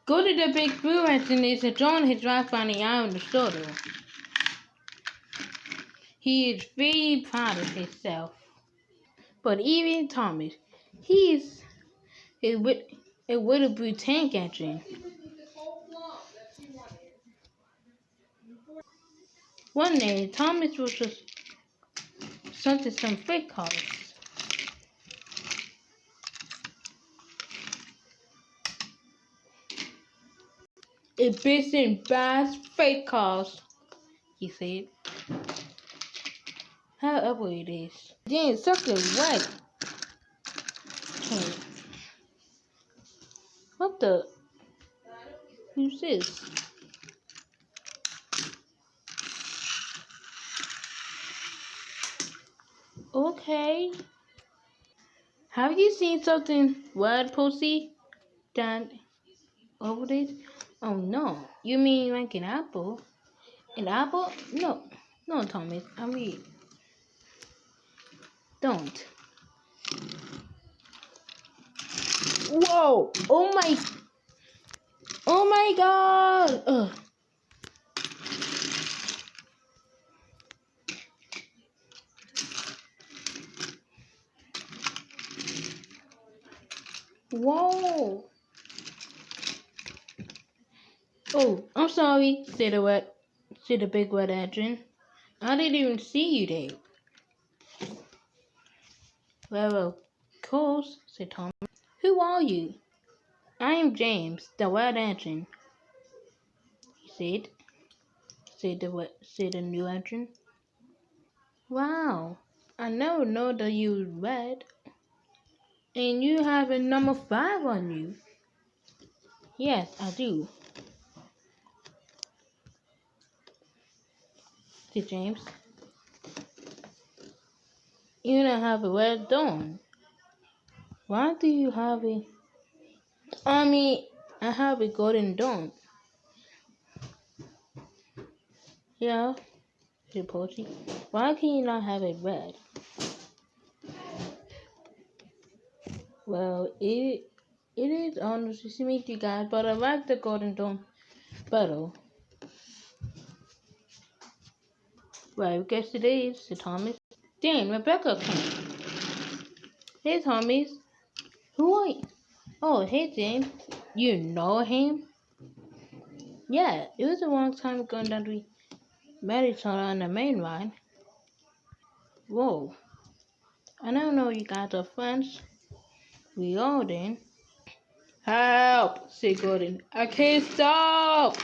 Go to the big blue engine. There's a drone his wife on the island of Soto. He is very proud of himself. But even Thomas, he's a little blue tank engine. One day, Thomas was just sent some freight cars. A big and fast freight cars, he said. How ugly it is. Then something wet. What the? Who's this? Okay. Have you seen something red, Pussy? Down over this? Oh no. You mean like an apple? An apple? No. No, Thomas. I mean, don't. Whoa! Oh my God! Ugh. Whoa! Oh, I'm sorry, said the big red engine. I didn't even see you there. Well, of course, said Thomas. Who are you? I am James, the red engine, he said the new engine. Wow, I never know that you were red. And you have a number 5 on you. Yes, I do, said James. You don't have a red dawn. Why do you have a... I have a golden dawn. Yeah, said Posey. Why can you not have it red? Well, it is honestly to meet you guys, but I like the golden dawn better. Well, I guess it is, said Thomas. Then Rebecca came. Hey, Thomas. Who are you? Oh, hey, James. You know him? Yeah, it was a long time ago that we met each other on the main line. Whoa. I don't know you guys are friends. We all then. Help, said Gordon. I can't stop.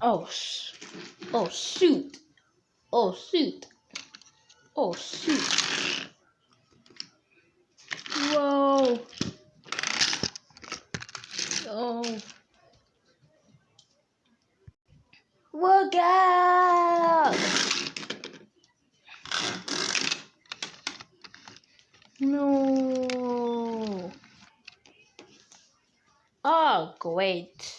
Oh, oh, shoot. Oh, shoot. Oh, shoot. Whoa. Oh. Look out! No. Oh, great.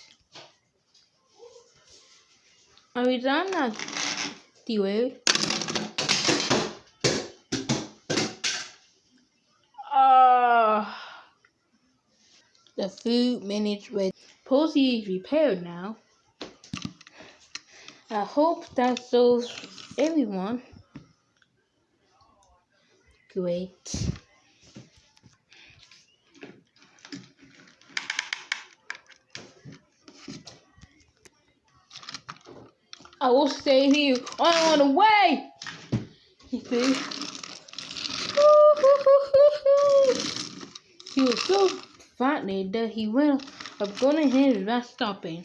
Are we done now, Dewey? The food minutes with Posey is repaired now. I hope that shows everyone. Great. I will stay here on the way. He said. He was so frightened that he went up going his last stopping.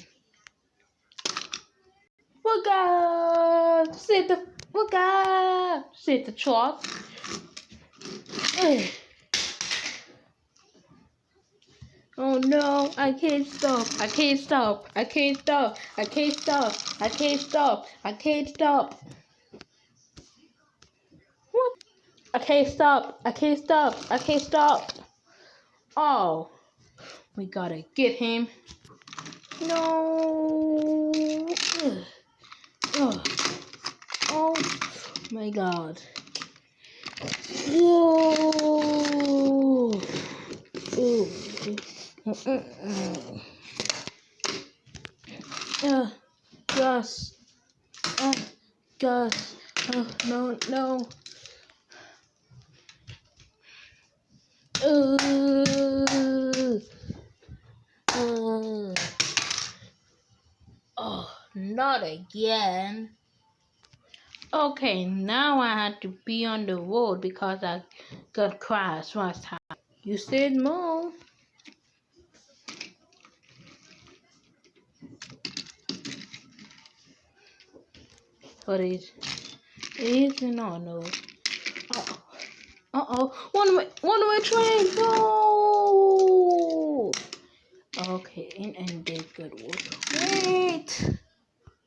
Look out! Said the truck. Oh no, I can't stop. I can't stop. I can't stop. I can't stop. I can't stop. I can't stop. What? I can't stop. I can't stop. I can't stop. Oh, we gotta get him. No. Oh my God. No. Gus. Gus. Oh, no, no. Oh, not again. Okay, now I had to be on the road because I got crashed last time. You said more. But it isn't on those. Uh-oh. One way train. No. Okay, and they good. Wait.